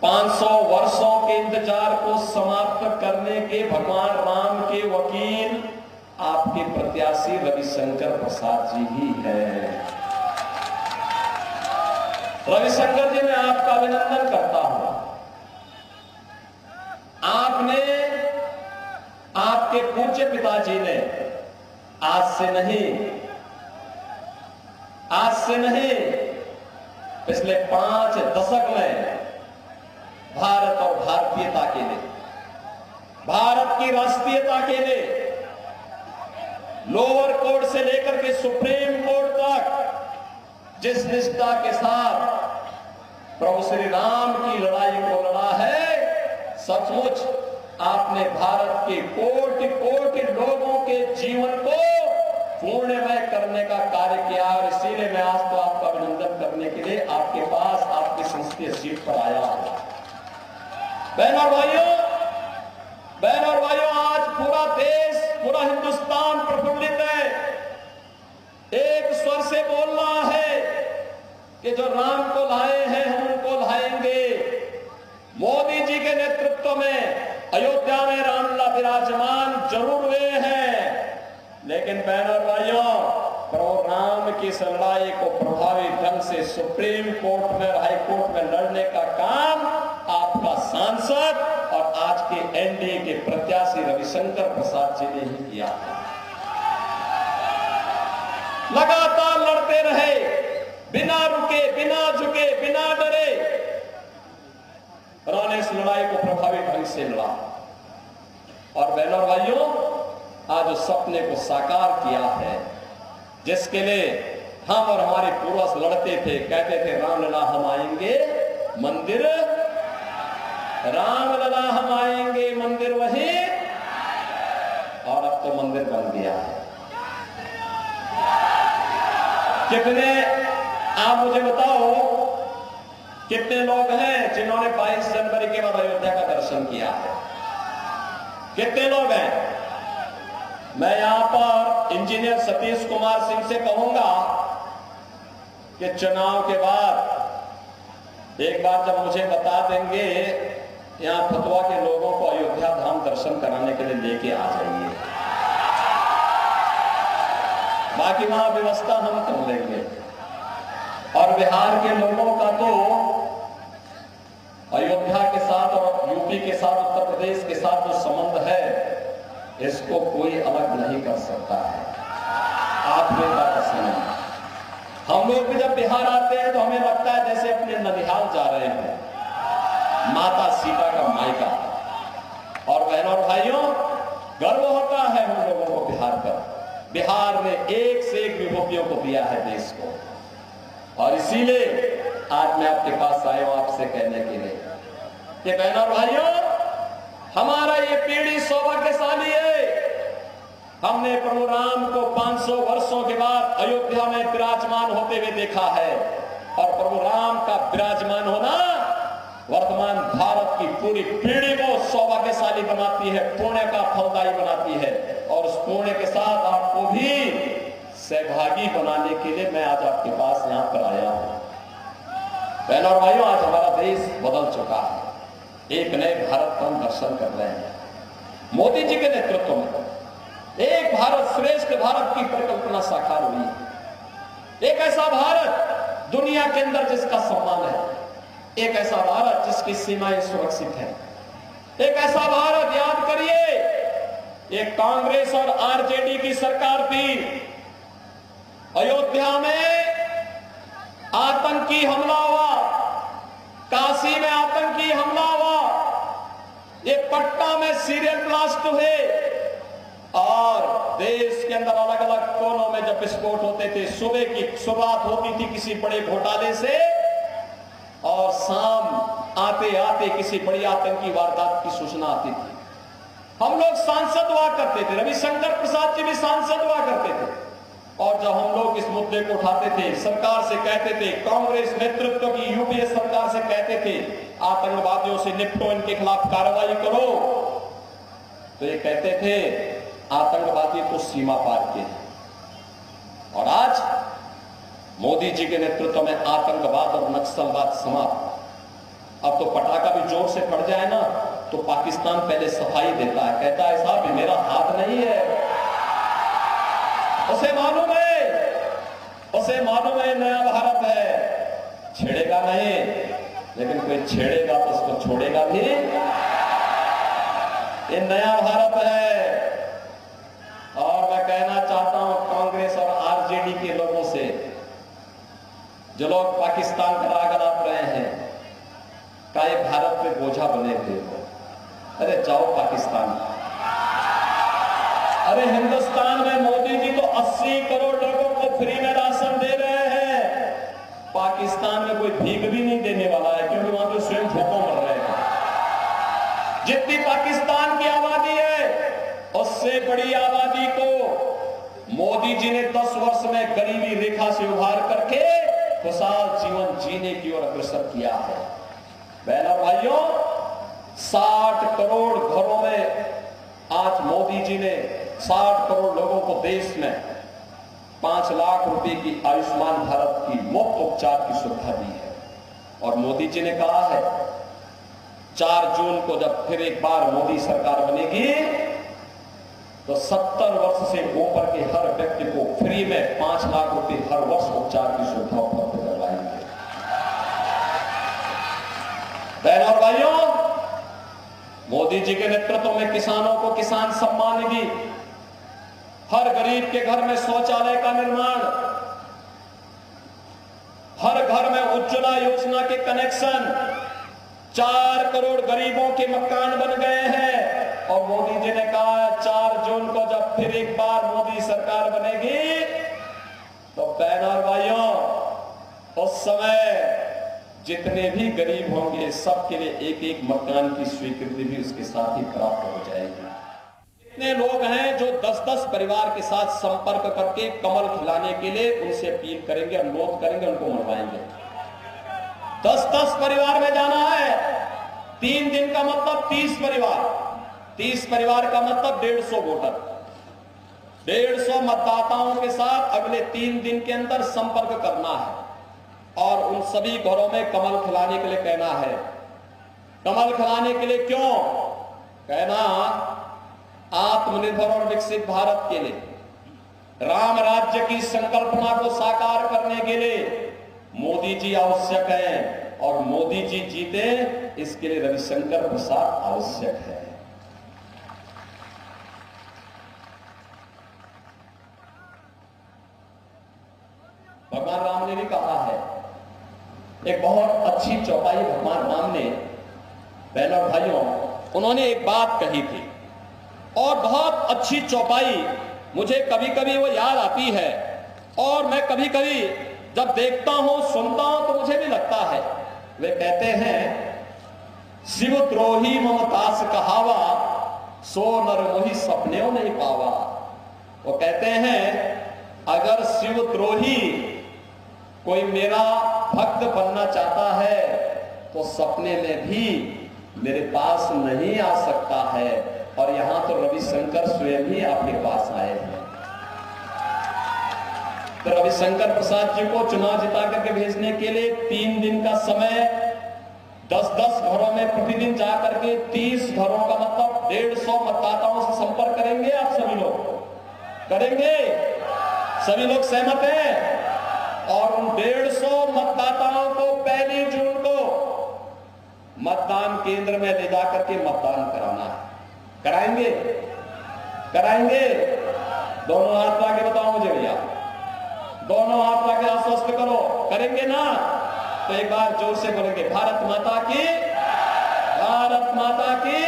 500 वर्षों के इंतजार को समाप्त करने के भगवान राम के वकील आपके प्रत्याशी रविशंकर प्रसाद जी ही हैं। रविशंकर जी, मैं आपका अभिनंदन करता हूं। आपने, आपके पूज्य पिताजी ने आज से नहीं पिछले 5 दशक में भारत और भारतीयता के लिए, भारत की राष्ट्रीयता के लिए लोअर कोर्ट से लेकर के सुप्रीम कोर्ट तक जिस निष्ठा के साथ प्रभु श्री राम की लड़ाई को लड़ा है, सचमुच आपने भारत के कोटि कोटि लोगों के जीवन को पूर्णमय करने का कार्य किया। और इसीलिए मैं आज तो आपका अभिनंदन करने के लिए आपके पास आपकी संसदीय सीट पर आया हूं। बहन और भाइयों, आज पूरा देश, पूरा हिंदुस्तान प्रफुल्लित है। एक स्वर से बोल रहा है कि जो राम को लाए हैं हम उनको लाएंगे। मोदी जी के नेतृत्व में अयोध्या में रामलला विराजमान जरूर हुए हैं, लेकिन बहन और भाइयों, प्रभु राम की लड़ाई को प्रभावी ढंग से सुप्रीम कोर्ट में, हाई कोर्ट में लड़ने का काम आपका सांसद और आज के एनडीए के प्रत्याशी रविशंकर प्रसाद जी ने ही किया। लगातार लड़ते रहे, बिना रुके, बिना झुके, बिना डरे, उन्होंने इस लड़ाई को प्रभावी ढंग से लड़ा। और बहनों और भाइयों, आज उस सपने को साकार किया है जिसके लिए हम और हमारे पूर्वज लड़ते थे, कहते थे रामलला हम आएंगे मंदिर, रामलला हम आएंगे मंदिर वही, और अब तो मंदिर बन गया है। कितने, आप मुझे बताओ, कितने लोग हैं जिन्होंने 22 जनवरी के बाद अयोध्या का दर्शन किया है? कितने लोग हैं? मैं यहां पर इंजीनियर सतीश कुमार सिंह से कहूंगा कि चुनाव के बाद एक बार जब मुझे बता देंगे, यहां फतवा के लोगों को अयोध्या धाम दर्शन कराने के लिए लेके आ जाइए, बाकी वहां व्यवस्था हम कर लेंगे। और बिहार के लोगों का तो अयोध्या के साथ और यूपी के साथ, उत्तर प्रदेश के साथ जो संबंध है, इसको कोई अलग नहीं कर सकता है। आपने बात सुना, हम लोग भी जब बिहार आते हैं तो हमें लगता है जैसे अपने ननिहाल जा रहे हैं, माता सीता का मायका। और बहनों और भाइयों, गर्व होता है हम लोगों को बिहार पर। बिहार ने एक से एक विभूतियों को दिया है देश को, और इसीलिए आज मैं आपके पास आया हूं आपसे कहने के लिए कि बहनों और भाइयों, हमारा ये पीढ़ी सौभाग्यशाली है। हमने प्रभु राम को 500 वर्षों के बाद अयोध्या में विराजमान होते हुए देखा है, और प्रभु राम का विराजमान होना वर्तमान भारत की पूरी पीढ़ी को सौभाग्यशाली बनाती है, पुण्य का फलदायी बनाती है। और उस पुण्य के साथ आपको भी सहभागी बनाने के लिए मैं आज आपके पास यहां पर आया हूं। बहनों और भाइयों, आज हमारा देश बदल चुका है, एक नए भारत का हम दर्शन कर रहे हैं। मोदी जी के नेतृत्व में एक भारत श्रेष्ठ भारत की परिकल्पना साकार हुई। एक ऐसा भारत दुनिया के अंदर जिसका सम्मान है, एक ऐसा भारत जिसकी सीमाएं सुरक्षित है, एक ऐसा भारत, याद करिए, एक कांग्रेस और आरजेडी की सरकार थी। अयोध्या में आतंकी हमला हुआ, काशी में आतंकी हमला हुआ, ये पटना में सीरियल ब्लास्ट हुए, और देश के अंदर अलग अलग कोनों में जब विस्फोट होते थे, सुबह की शुरुआत होती थी किसी बड़े घोटाले से, और शाम आते आते किसी बड़ी आतंकी वारदात की सूचना आती थी। हम लोग सांसद हुआ करते थे, रविशंकर प्रसाद जी भी सांसद हुआ करते थे, और जब हम लोग इस मुद्दे को उठाते थे, सरकार से कहते थे, कांग्रेस नेतृत्व की यूपीए सरकार से कहते थे आतंकवादियों से निपटो, इनके खिलाफ कार्रवाई करो, तो ये कहते थे आतंकवादी तो सीमा पार के हैं। और आज मोदी जी के नेतृत्व में आतंकवाद और नक्सलवाद समाप्त। अब तो पटाखा भी जोर से पड़ जाए ना तो पाकिस्तान पहले सफाई देता है, कहता है साहब ये मेरा हाथ नहीं है। उसे मालूम है नया भारत है, छेड़ेगा नहीं, लेकिन कोई छेड़ेगा तो उसको छोड़ेगा भी। ये नया भारत है। और मैं कहना चाहता हूं कांग्रेस और आरजेडी के लोगों से, जो लोग पाकिस्तान का राग अलाप रहे हैं, का ये भारत पे बोझा बने हुए हो, अरे जाओ पाकिस्तान। अरे हिंदुस्तान में मोदी जी तो 80 करोड़ लोगों को फ्री में राशन दे रहे हैं। पाकिस्तान में कोई भीख भी नहीं देने वाला है, क्योंकि वहां पे स्वयं भूखों मर रहे हैं। जितनी पाकिस्तान की आबादी है उससे बड़ी आबादी को मोदी जी ने 10 वर्ष में गरीबी रेखा से उभार करके खुशहाल जीवन जीने की ओर अग्रसर किया है। बहनों भाइयों, 60 करोड़ घरों में आज मोदी जी ने 60 करोड़ लोगों को देश में 5 लाख रुपए की आयुष्मान भारत की मुफ्त उपचार की सुविधा दी है। और मोदी जी ने कहा है 4 जून को जब फिर एक बार मोदी सरकार बनेगी तो 70 वर्ष से ऊपर के हर व्यक्ति को फ्री में 5 लाख रुपए हर वर्ष उपचार की सुविधा उपलब्ध करवाएंगे। बहनों और भाइयों, मोदी जी के नेतृत्व में किसानों को किसान सम्मान निधि, हर गरीब के घर में शौचालय का निर्माण, हर घर में उज्ज्वला योजना के कनेक्शन, 4 करोड़ गरीबों के मकान बन गए हैं। और मोदी जी ने कहा 4 जून को जब फिर एक बार मोदी सरकार बनेगी तो बहनों और भाइयों, उस समय जितने भी गरीब होंगे सबके लिए एक एक मकान की स्वीकृति भी उसके साथ ही प्राप्त हो जाएगी। इतने लोग हैं जो 10-10 परिवार के साथ संपर्क करके कमल खिलाने के लिए उनसे अपील करेंगे, अनुरोध करेंगे, उनको मनवाएंगे। 10-10 परिवार में जाना है। 3 दिन का मतलब 30 परिवार, 30 परिवार का मतलब 150 वोटर, 150 मतदाताओं के साथ अगले 3 दिन के अंदर संपर्क करना है और उन सभी घरों में कमल खिलाने के लिए कहना है। कमल खिलाने के लिए क्यों कहना? आत्मनिर्भर और विकसित भारत के लिए, राम राज्य की संकल्पना को साकार करने के लिए मोदी जी आवश्यक हैं और मोदी जी जीते इसके लिए रविशंकर प्रसाद आवश्यक है। भगवान राम ने भी कहा है, एक बहुत अच्छी चौपाई भगवान राम ने, बहनों और भाइयों, उन्होंने एक बात कही थी और बहुत अच्छी चौपाई मुझे कभी कभी वो याद आती है और मैं कभी कभी जब देखता हूं सुनता हूं तो मुझे भी लगता है। वे कहते हैं, शिव द्रोही ममतास कहावा, सो नर मोही सपने नहीं पावा। वो कहते हैं अगर शिव द्रोही कोई मेरा भक्त बनना चाहता है तो सपने में भी मेरे पास नहीं आ सकता है। और यहां तो रविशंकर स्वयं ही आपके पास आए हैं। तो रविशंकर प्रसाद जी को चुनाव जिता करके भेजने के लिए 3 दिन का समय, 10-10 घरों में प्रतिदिन जाकर के 30 घरों का मतलब 150 मतदाताओं से संपर्क करेंगे। आप सभी लोग करेंगे? सभी लोग सहमत हैं? और उन 150 मतदाताओं को 1 जून को मतदान केंद्र में ले जाकर के मतदान कराना है। कराएंगे? कराएंगे? दोनों हाथ ला के बताओ मुझे भैया, दोनों हाथ ला के आश्वस्त करो, करेंगे ना? तो एक बार जोर से बोलेंगे, भारत माता की, भारत माता की।